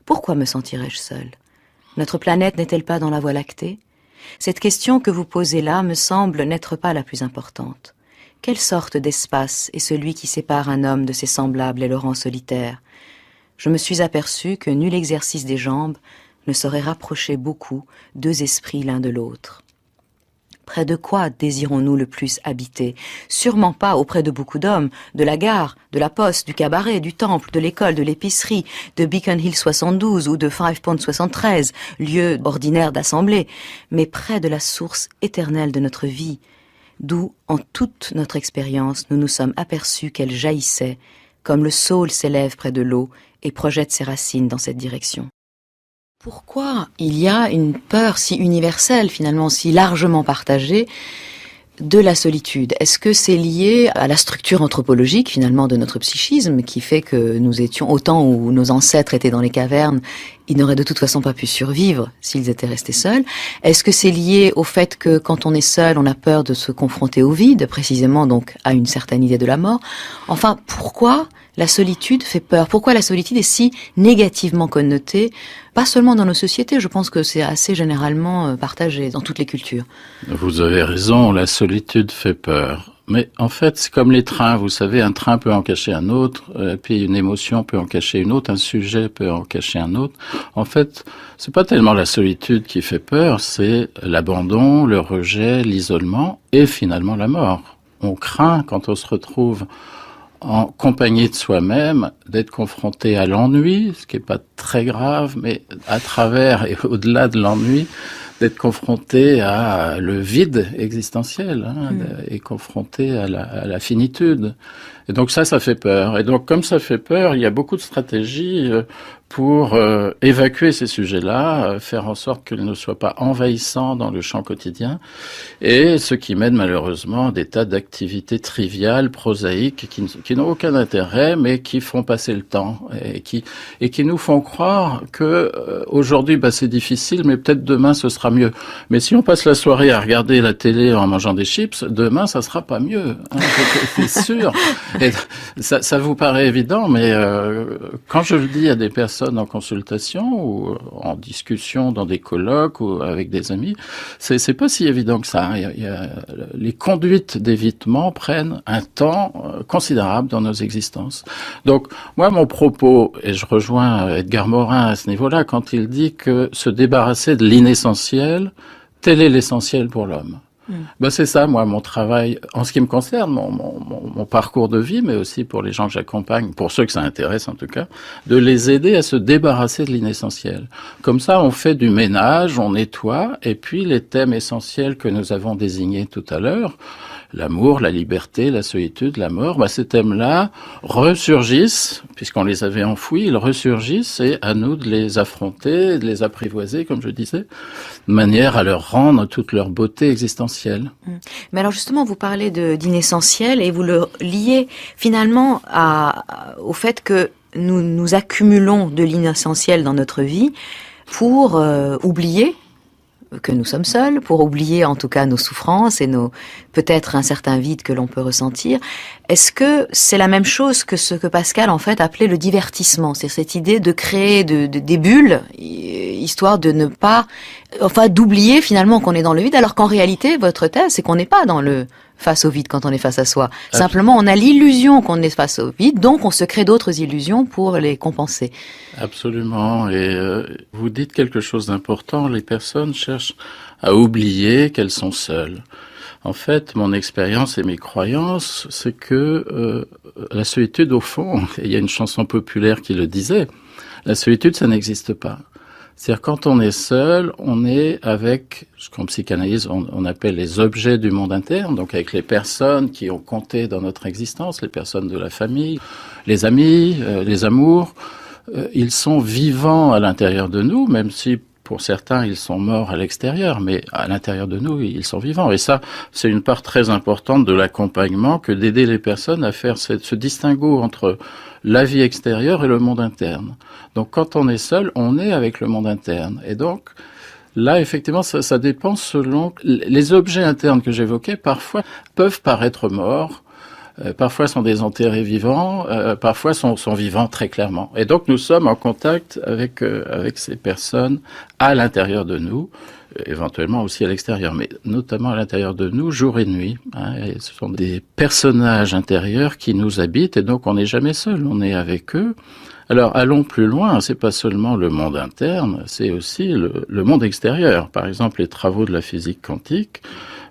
Pourquoi me sentirais-je seule? Notre planète n'est-elle pas dans la Voie lactée? Cette question que vous posez là me semble n'être pas la plus importante. Quelle sorte d'espace est celui qui sépare un homme de ses semblables et le rend solitaire? Je me suis aperçu que nul exercice des jambes ne saurait rapprocher beaucoup deux esprits l'un de l'autre. Près de quoi désirons-nous le plus habiter? Sûrement pas auprès de beaucoup d'hommes, de la gare, de la poste, du cabaret, du temple, de l'école, de l'épicerie, de Beacon Hill 72 ou de Five Pond 73, lieu ordinaire d'assemblée, mais près de la source éternelle de notre vie, d'où, en toute notre expérience, nous nous sommes aperçus qu'elle jaillissait, comme le saule s'élève près de l'eau et projette ses racines dans cette direction. Pourquoi il y a une peur si universelle, finalement, si largement partagée, de la solitude? Est-ce que c'est lié à la structure anthropologique, finalement, de notre psychisme, qui fait que nous étions, au temps où nos ancêtres étaient dans les cavernes, ils n'auraient de toute façon pas pu survivre s'ils étaient restés seuls? Est-ce que c'est lié au fait que, quand on est seul, on a peur de se confronter au vide, précisément, donc, à une certaine idée de la mort? Enfin, pourquoi la solitude fait peur? Pourquoi la solitude est si négativement connotée? Pas seulement dans nos sociétés, je pense que c'est assez généralement partagé dans toutes les cultures. Vous avez raison, la solitude fait peur. Mais en fait, c'est comme les trains, vous savez, un train peut en cacher un autre, puis une émotion peut en cacher une autre, un sujet peut en cacher un autre. En fait, c'est pas tellement la solitude qui fait peur, c'est l'abandon, le rejet, l'isolement et finalement la mort. On craint quand on se retrouve en compagnie de soi-même, d'être confronté à l'ennui, ce qui n'est pas très grave, mais à travers et au-delà de l'ennui, d'être confronté à le vide existentiel, et confronté à la finitude. Et donc ça fait peur. Et donc comme ça fait peur, il y a beaucoup de stratégies pour évacuer ces sujets-là, faire en sorte qu'ils ne soient pas envahissants dans le champ quotidien, et ce qui mène malheureusement à des tas d'activités triviales, prosaïques, qui n'ont aucun intérêt, mais qui font passer le temps, et qui nous font croire que aujourd'hui c'est difficile, mais peut-être demain ce sera mieux. Mais si on passe la soirée à regarder la télé en mangeant des chips, demain ça sera pas mieux, c'est sûr. Et ça vous paraît évident, mais quand je le dis à des personnes en consultation ou en discussion dans des colloques ou avec des amis, c'est pas si évident que ça. Les conduites d'évitement prennent un temps considérable dans nos existences. Donc, moi, mon propos, et je rejoins Edgar Morin à ce niveau-là, quand il dit que se débarrasser de l'inessentiel, tel est l'essentiel pour l'homme. C'est ça, moi, mon travail, en ce qui me concerne, mon parcours de vie, mais aussi pour les gens que j'accompagne, pour ceux que ça intéresse en tout cas, de les aider à se débarrasser de l'inessentiel. Comme ça, on fait du ménage, on nettoie, et puis les thèmes essentiels que nous avons désignés tout à l'heure, l'amour, la liberté, la solitude, la mort, ces thèmes-là ressurgissent, puisqu'on les avait enfouis, ils ressurgissent, et à nous de les affronter, de les apprivoiser, comme je disais, de manière à leur rendre toute leur beauté existentielle. Mais alors justement, vous parlez d'inessentiel et vous le liez finalement au fait que nous accumulons de l'inessentiel dans notre vie pour oublier que nous sommes seuls, pour oublier en tout cas nos souffrances et peut-être un certain vide que l'on peut ressentir. Est-ce que c'est la même chose que ce que Pascal en fait appelait le divertissement? C'est cette idée de créer des bulles, histoire de ne pas, d'oublier finalement qu'on est dans le vide, alors qu'en réalité, votre thèse, c'est qu'on n'est pas face au vide quand on est face à soi. Simplement, on a l'illusion qu'on est face au vide, donc on se crée d'autres illusions pour les compenser. Absolument. Et vous dites quelque chose d'important. Les personnes cherchent à oublier qu'elles sont seules. En fait, mon expérience et mes croyances, c'est que la solitude, au fond, il y a une chanson populaire qui le disait, la solitude, ça n'existe pas. C'est-à-dire, quand on est seul, on est avec ce qu'en psychanalyse, on appelle les objets du monde interne, donc avec les personnes qui ont compté dans notre existence, les personnes de la famille, les amis, les amours. Ils sont vivants à l'intérieur de nous, même si pour certains, ils sont morts à l'extérieur, mais à l'intérieur de nous, ils sont vivants. Et ça, c'est une part très importante de l'accompagnement que d'aider les personnes à faire ce distinguo entre la vie extérieure et le monde interne. Donc, quand on est seul, on est avec le monde interne. Et donc, là, effectivement, ça dépend selon... Les objets internes que j'évoquais, parfois, peuvent paraître morts, parfois sont des enterrés vivants, parfois sont vivants très clairement. Et donc nous sommes en contact avec ces personnes à l'intérieur de nous, éventuellement aussi à l'extérieur, mais notamment à l'intérieur de nous, jour et nuit. Et ce sont des personnages intérieurs qui nous habitent, et donc on n'est jamais seul, on est avec eux. Alors allons plus loin, c'est pas seulement le monde interne, c'est aussi le monde extérieur. Par exemple, les travaux de la physique quantique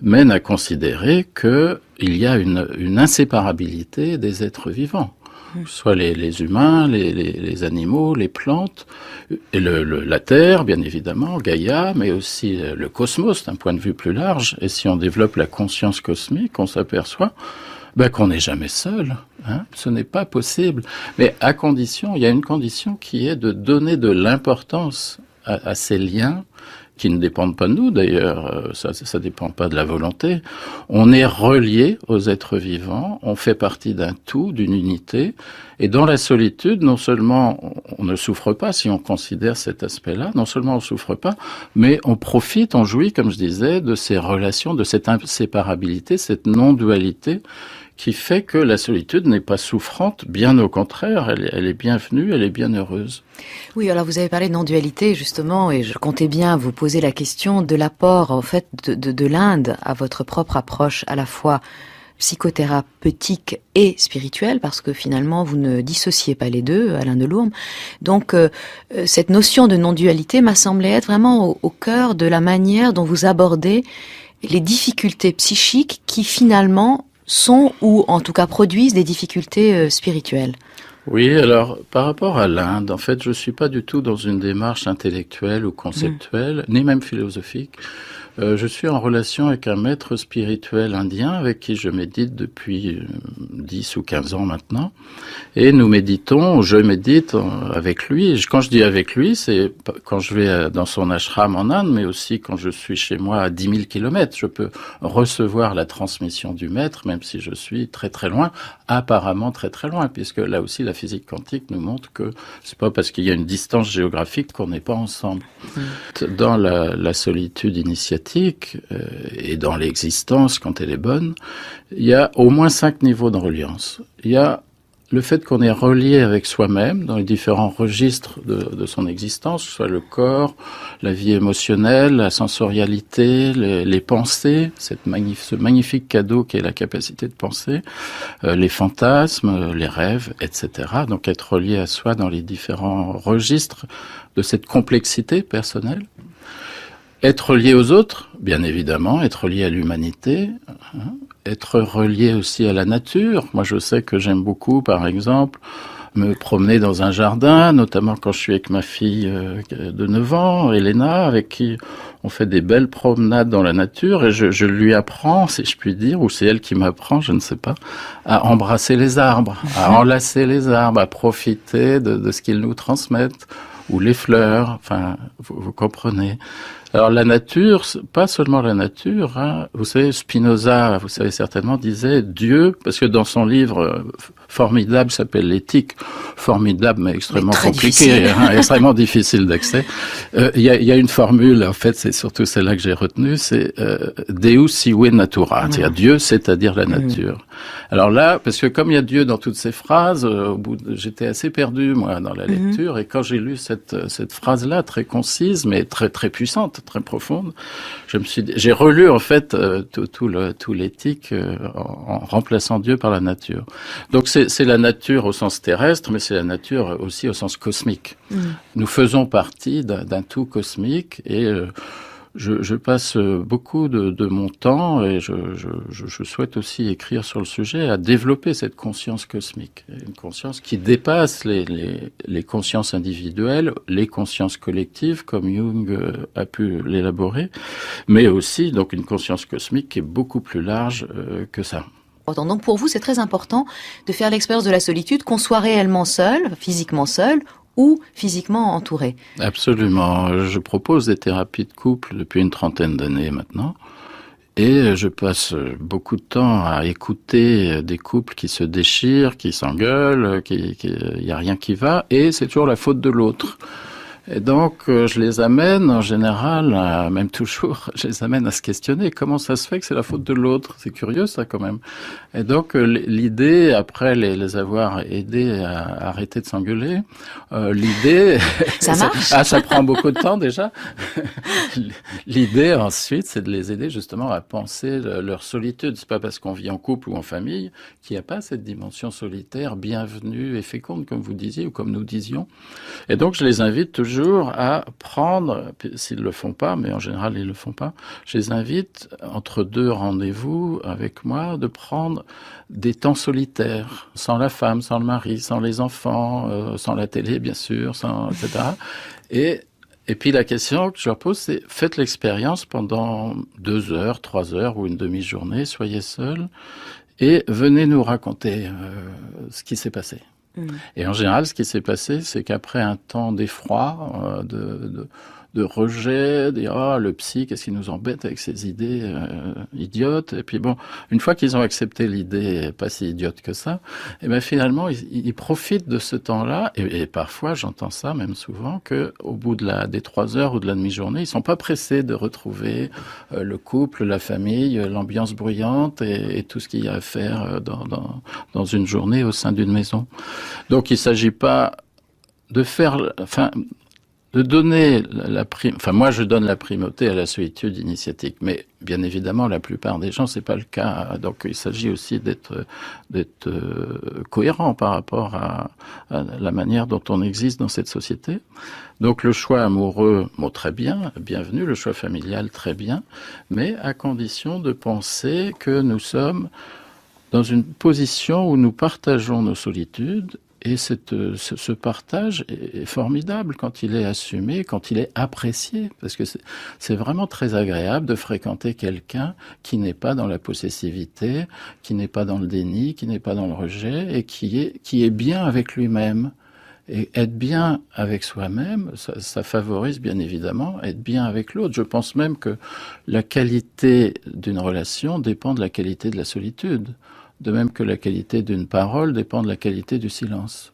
mènent à considérer qu'il y a une inséparabilité des êtres vivants. Soit les humains, les animaux, les plantes, et la Terre, bien évidemment, Gaïa, mais aussi le cosmos d'un point de vue plus large. Et si on développe la conscience cosmique, on s'aperçoit qu'on n'est jamais seul. Ce n'est pas possible. Mais à condition, il y a une condition qui est de donner de l'importance à ces liens qui ne dépendent pas de nous d'ailleurs, ça dépend pas de la volonté. On est relié aux êtres vivants, on fait partie d'un tout, d'une unité, et dans la solitude, non seulement on ne souffre pas si on considère cet aspect-là, non seulement on souffre pas, mais on profite, on jouit, comme je disais, de ces relations, de cette inséparabilité, cette non-dualité, qui fait que la solitude n'est pas souffrante, bien au contraire, elle est bienvenue, elle est bien heureuse. Oui, alors vous avez parlé de non-dualité justement, et je comptais bien vous poser la question de l'apport en fait de l'Inde à votre propre approche à la fois psychothérapeutique et spirituelle, parce que finalement vous ne dissociez pas les deux, Alain Delourme. Donc cette notion de non-dualité m'a semblé être vraiment au cœur de la manière dont vous abordez les difficultés psychiques qui finalement sont, ou en tout cas produisent, des difficultés spirituelles. Oui, alors par rapport à l'Inde, en fait, je suis pas du tout dans une démarche intellectuelle ou conceptuelle, ni même philosophique. Je suis en relation avec un maître spirituel indien avec qui je médite depuis 10 ou 15 ans maintenant. Et nous méditons, je médite avec lui. Quand je dis avec lui, c'est quand je vais dans son ashram en Inde, mais aussi quand je suis chez moi à 10 000 kilomètres. Je peux recevoir la transmission du maître, même si je suis très très loin, apparemment très très loin, puisque là aussi la physique quantique nous montre que c'est pas parce qu'il y a une distance géographique qu'on n'est pas ensemble. Dans la solitude initiatique, et dans l'existence, quand elle est bonne, il y a au moins 5 niveaux de reliance. Il y a le fait qu'on est relié avec soi-même dans les différents registres de son existence, que ce soit le corps, la vie émotionnelle, la sensorialité, les pensées, ce magnifique cadeau qui est la capacité de penser, les fantasmes, les rêves, etc. Donc être relié à soi dans les différents registres de cette complexité personnelle. Être lié aux autres, bien évidemment, être lié à l'humanité, être relié aussi à la nature. Moi, je sais que j'aime beaucoup, par exemple, me promener dans un jardin, notamment quand je suis avec ma fille de 9 ans, Elena, avec qui on fait des belles promenades dans la nature, et je lui apprends, si je puis dire, ou c'est elle qui m'apprend, je ne sais pas, à embrasser les arbres, à enlacer les arbres, à profiter de ce qu'ils nous transmettent, ou les fleurs, enfin, vous comprenez. Alors la nature, pas seulement la nature, vous savez, Spinoza, vous savez certainement, disait Dieu, parce que dans son livre formidable, s'appelle L'éthique, formidable mais extrêmement compliqué, extrêmement difficile d'accès, il y a une formule, en fait, c'est surtout celle-là que j'ai retenue, c'est Deus sive natura, c'est-à-dire Dieu, c'est-à-dire la nature. Alors là, parce que comme il y a Dieu dans toutes ces phrases, j'étais assez perdu, moi, dans la lecture, et quand j'ai lu cette phrase-là, très concise, mais très, très puissante, très profonde, j'ai relu, en fait, tout l'éthique en remplaçant Dieu par la nature. Donc c'est la nature au sens terrestre, mais c'est la nature aussi au sens cosmique. Nous faisons partie d'un tout cosmique, et je passe beaucoup de mon temps, et je souhaite aussi écrire sur le sujet, à développer cette conscience cosmique, une conscience qui dépasse les consciences individuelles, les consciences collectives, comme Jung a pu l'élaborer, mais aussi donc une conscience cosmique qui est beaucoup plus large que ça. Donc pour vous, c'est très important de faire l'expérience de la solitude, qu'on soit réellement seul, physiquement seul, ou physiquement entouré. Absolument. Je propose des thérapies de couple depuis une 30aine d'années maintenant. Et je passe beaucoup de temps à écouter des couples qui se déchirent, qui s'engueulent, il y a rien qui va, et c'est toujours la faute de l'autre. Et donc, je les amène en général, même toujours, je les amène à se questionner. Comment ça se fait que c'est la faute de l'autre? C'est curieux ça quand même. Et donc, l'idée, après les avoir aidés à arrêter de s'engueuler, l'idée... Ça marche? ça prend beaucoup de temps déjà. L'idée ensuite, c'est de les aider justement à penser leur solitude. C'est pas parce qu'on vit en couple ou en famille qu'il n'y a pas cette dimension solitaire bienvenue et féconde, comme vous disiez ou comme nous disions. Et donc, je les invite toujours à prendre, s'ils le font pas, mais en général ils le font pas, je les invite entre deux rendez-vous avec moi de prendre des temps solitaires, sans la femme, sans le mari, sans les enfants, sans la télé bien sûr, sans etc. Et puis la question que je leur pose, c'est faites l'expérience pendant 2 heures, 3 heures ou une demi-journée, soyez seuls et venez nous raconter ce qui s'est passé. Et en général, ce qui s'est passé, c'est qu'après un temps d'effroi, de rejet, dire ah le psy, qu'est-ce qu'il nous embête avec ses idées idiotes. Et puis bon, une fois qu'ils ont accepté l'idée pas si idiote que ça, et ben finalement ils profitent de ce temps-là. Et parfois, j'entends ça même souvent que au bout des 3 heures ou de la demi-journée, ils sont pas pressés de retrouver le couple, la famille, l'ambiance bruyante et tout ce qu'il y a à faire dans une journée au sein d'une maison. Donc, il s'agit pas de de donner moi, je donne la primauté à la solitude initiatique, mais bien évidemment, la plupart des gens, c'est pas le cas. Donc, il s'agit aussi d'être cohérent par rapport à la manière dont on existe dans cette société. Donc, le choix amoureux, très bien, bienvenue. Le choix familial, très bien, mais à condition de penser que nous sommes dans une position où nous partageons nos solitudes. Et ce partage est formidable quand il est assumé, quand il est apprécié, parce que c'est vraiment très agréable de fréquenter quelqu'un qui n'est pas dans la possessivité, qui n'est pas dans le déni, qui n'est pas dans le rejet, et qui est bien avec lui-même. Et être bien avec soi-même, ça favorise bien évidemment être bien avec l'autre. Je pense même que la qualité d'une relation dépend de la qualité de la solitude. De même que la qualité d'une parole dépend de la qualité du silence.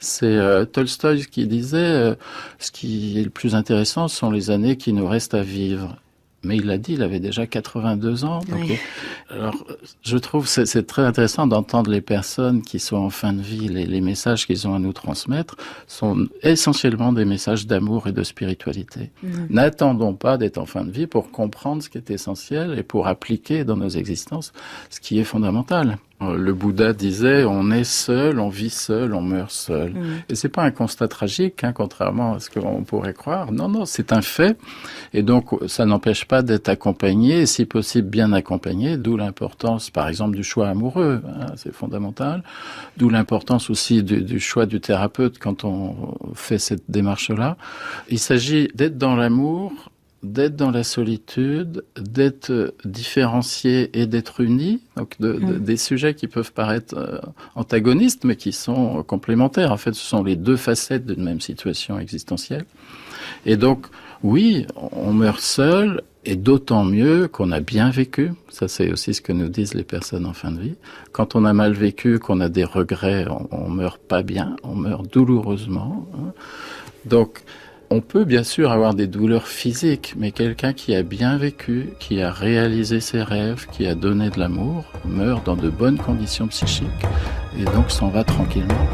C'est Tolstoï qui disait ce qui est le plus intéressant sont les années qui nous restent à vivre. Mais il l'a dit, il avait déjà 82 ans. Donc, oui. Alors, je trouve que c'est très intéressant d'entendre les personnes qui sont en fin de vie, les messages qu'ils ont à nous transmettre sont essentiellement des messages d'amour et de spiritualité. N'attendons pas d'être en fin de vie pour comprendre ce qui est essentiel et pour appliquer dans nos existences ce qui est fondamental. Le Bouddha disait, on est seul, on vit seul, on meurt seul. Et c'est pas un constat tragique, contrairement à ce qu'on pourrait croire. Non, c'est un fait. Et donc, ça n'empêche pas d'être accompagné, et si possible bien accompagné, d'où l'importance, par exemple, du choix amoureux. C'est fondamental. D'où l'importance aussi du choix du thérapeute quand on fait cette démarche-là. Il s'agit d'être dans l'amour, d'être dans la solitude, d'être différencié et d'être uni, donc des sujets qui peuvent paraître antagonistes, mais qui sont complémentaires. En fait, ce sont les deux facettes d'une même situation existentielle. Et donc, oui, on meurt seul, et d'autant mieux qu'on a bien vécu. Ça, c'est aussi ce que nous disent les personnes en fin de vie. Quand on a mal vécu, qu'on a des regrets, on meurt pas bien, on meurt douloureusement. Donc, on peut bien sûr avoir des douleurs physiques, mais quelqu'un qui a bien vécu, qui a réalisé ses rêves, qui a donné de l'amour, meurt dans de bonnes conditions psychiques et donc s'en va tranquillement.